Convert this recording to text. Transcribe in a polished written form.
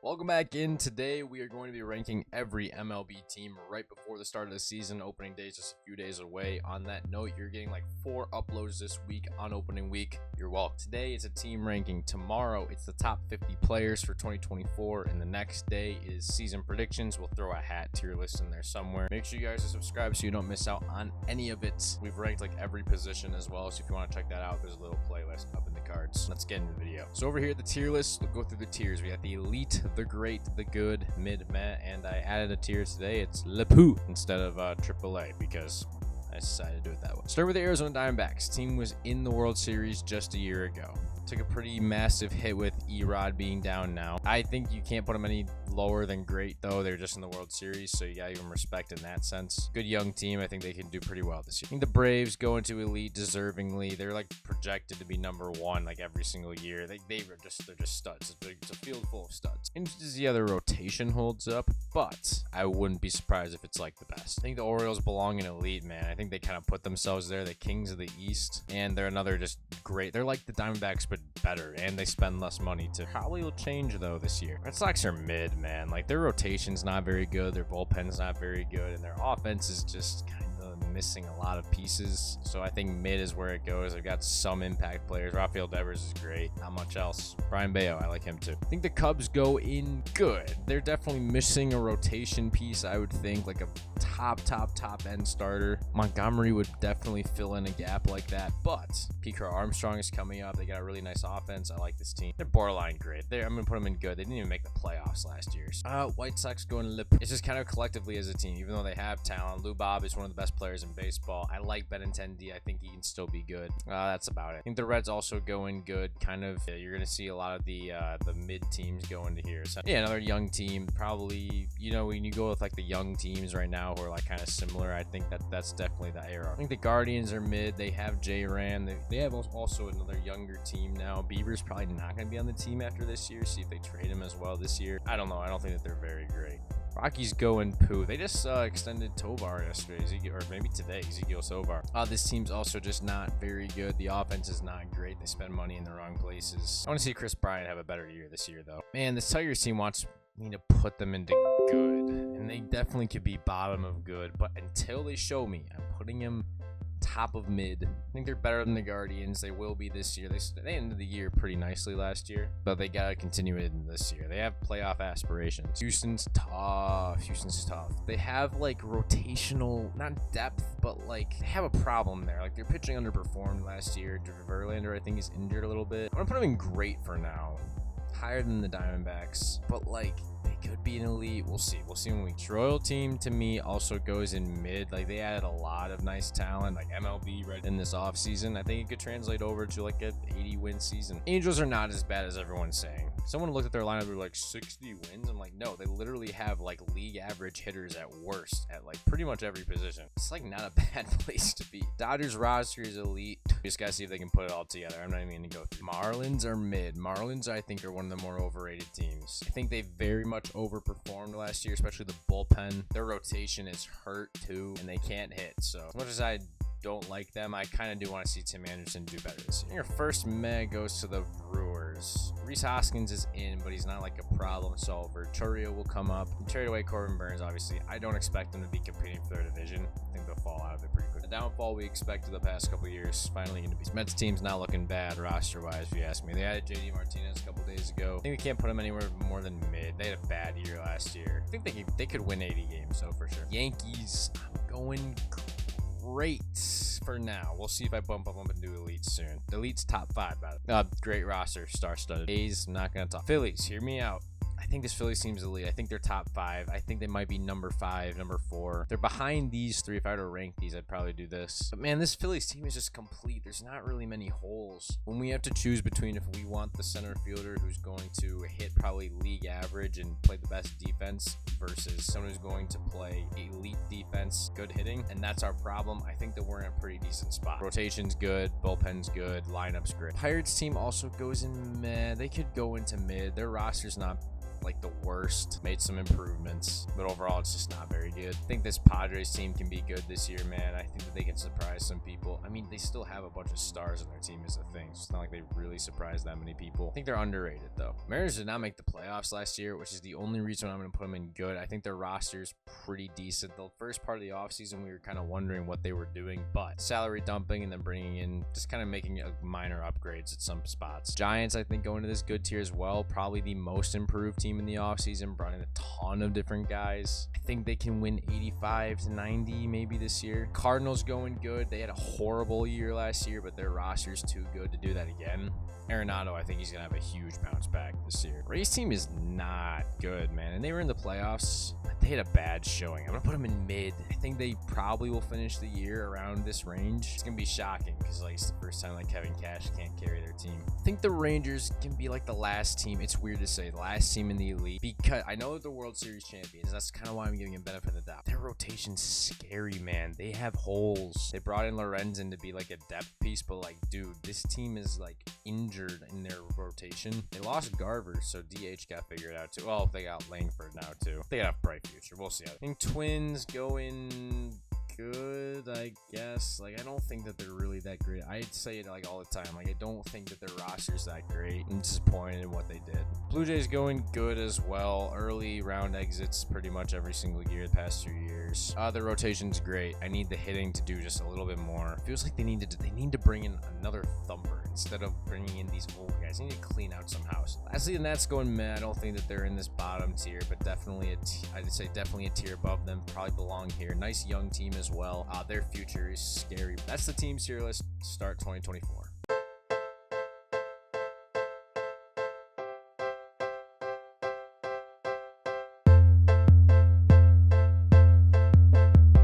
Welcome back in. Today we are going to be ranking every MLB team right before the start of the season. Opening day is just a few days away. On that note, you're getting like 4 uploads this week on opening week. You're welcome. Today it's a team ranking. Tomorrow it's the top 50 players for 2024, and the next day is season predictions. We'll throw a hat tier list in there somewhere. Make sure you guys are subscribed so you don't miss out on any of it. We've ranked like every position as well, so if you want to check that out, there's a little playlist up in the cards. Let's get into the video. So over here at the tier list, we'll go through the tiers. We got the elite, the great, the good, mid, meh, and I added a tier today. It's Le Pou instead of AAA because I decided to do it that way. Start with the Arizona Diamondbacks. Team was in the World Series just a year ago. Took a pretty massive hit with Erod being down now. I think you can't put them any lower than great, though. They're just in the World Series, so you gotta give them respect in that sense. Good young team. I think they can do pretty well this year. I think the Braves go into elite deservingly. They're like projected to be #1 like every single year. They're just studs. It's a field full of studs. Interesting to see how their rotation holds up, but I wouldn't be surprised if it's like the best. I think the Orioles belong in elite, man. I think they kind of put themselves there. The Kings of the East, and they're another just great. They're like the Diamondbacks, but better, and they spend less money too. Probably will change though this year. Red Sox are mid, man. Like their rotation's not very good, their bullpen's not very good, and their offense is just kind of missing a lot of pieces. So I think mid is where it goes. They've got some impact players. Rafael Devers is great. Not much else. Brian Bayo, I like him too. I think the Cubs go in good. They're definitely missing a rotation piece, I would think, like a top end starter. Montgomery would definitely fill in a gap like that, but P.Crow Armstrong is coming up. They got a really nice offense. I like this team. They're borderline great. I'm gonna put them in good. They didn't even make the playoffs last year. White Sox going lip. It's just kind of collectively as a team, even though they have talent. Lou Bob is one of the best players in baseball. I like Benintendi. I think he can still be good. That's about it. I think the Reds also go in good. Kind of, you're gonna see a lot of the mid teams go into here. So yeah, another young team. Probably, you know, when you go with like the young teams right now who are like kind of similar, I think that's definitely the era. I think the Guardians are mid. They have J-Ran. They have also another younger team now. Bieber's probably not going to be on the team after this year. See if they trade him as well this year. I don't know. I don't think that they're very great. Rockies go in poo. They just extended Tovar yesterday, or maybe today, Ezekiel Tovar. This team's also just not very good. The offense is not great. They spend money in the wrong places. I want to see Chris Bryant have a better year this year, though. Man, this Tigers team wants me to put them into good, and they definitely could be bottom of good, but until they show me, I'm putting them top of mid. I think they're better than the Guardians. They will be this year. They ended the year pretty nicely last year, but they gotta continue it in this year. They have playoff aspirations. Houston's tough. They have like rotational, not depth, but like they have a problem there. Like their pitching underperformed last year. Verlander, I think, is injured a little bit. I'm gonna put them in great for now. Higher than the Diamondbacks, but like they could be an elite. We'll see when we Royal team to me also goes in mid. Like they added a lot of nice talent, like MLB right in this offseason. I think it could translate over to like an 80-win season. Angels are not as bad as everyone's saying. Someone looked at their lineup, they're like 60 wins. I'm like, no, they literally have like league average hitters at worst at like pretty much every position. It's like not a bad place to be. Dodgers roster is elite. We just gotta see if they can put it all together. I'm not even gonna go through. Marlins are mid. Marlins, I think, are one of the more overrated teams. I think they very much overperformed last year, especially the bullpen. Their rotation is hurt too, and they can't hit. So as much as I don't like them, I kind of do want to see Tim Anderson do better this year. Your first meh goes to the Brewers. Rhys Hoskins is in, but he's not like a problem solver. Chourio will come up. You trade away Corbin Burns, obviously. I don't expect them to be competing for their division. I think they'll fall out of it pretty quick. The downfall we expected the past couple years finally going to be. Mets team's not looking bad roster-wise, if you ask me. They added JD Martinez a couple days ago. I think we can't put them anywhere more than mid. They had a bad year last year. I think they could win 80 games, though, for sure. Yankees, I'm going great for now. We'll see if I bump up into elite soon. Elite's top 5, by the way. Great roster, star-studded. A's, not gonna talk. Phillies, hear me out. I think this Phillies team's elite. I think they're top 5. I think they might be number 5, number 4. They're behind these 3. If I were to rank these, I'd probably do this. But man, this Phillies team is just complete. There's not really many holes. When we have to choose between if we want the center fielder who's going to hit probably league average and play the best defense versus someone who's going to play elite defense, good hitting, and that's our problem, I think that we're in a pretty decent spot. Rotation's good, bullpen's good, lineup's great. Pirates team also goes in meh. They could go into mid. Their roster's not like the worst. Made some improvements, but overall it's just not very good. I think this Padres team can be good this year, man. I think that they can surprise some people. I mean, they still have a bunch of stars on their team is the thing. It's not like they really surprised that many people. I think they're underrated though. Mariners did not make the playoffs last year, which is the only reason I'm going to put them in good. I think their roster's pretty decent. The first part of the offseason, we were kind of wondering what they were doing, but salary dumping and then bringing in, just kind of making minor upgrades at some spots. Giants, I think, go into this good tier as well. Probably the most improved team in the offseason, brought in a ton of different guys. I think they can win 85 to 90 maybe this year. Cardinals going good. They had a horrible year last year, but their roster's too good to do that again. Arenado, I think he's going to have a huge bounce back this year. Rays team is not good, man. And they were in the playoffs, but they had a bad showing. I'm going to put them in mid. I think they probably will finish the year around this range. It's going to be shocking because like it's the first time like Kevin Cash can't carry their team. I think the Rangers can be like the last team. It's weird to say the last team in the elite because I know that the World Series champions. That's kind of why I'm giving them benefit of the doubt. Their rotation's scary, man. They have holes. They brought in Lorenzen to be like a depth piece, but like, dude, this team is like injured in their rotation. They lost Garver, so DH got figured out too. Well, they got Langford now too. They got a bright future. We'll see. I think Twins going good, I guess. Like, I don't think that they're really that great. I'd say it like all the time. Like, I don't think that their roster's that great. I'm disappointed in what they did. Blue Jays going good as well. Early round exits pretty much every single year the past 2 years. The rotation's great. I need the hitting to do just a little bit more. Feels like they need to bring in another thumper instead of bringing in these old guys. They need to clean out some house. Lastly, the Nets going meh. I don't think that they're in this bottom tier, but definitely I'd say definitely a tier above them. Probably belong here. Nice young team as well. Their future is scary. That's the team's tier list. Start 2024.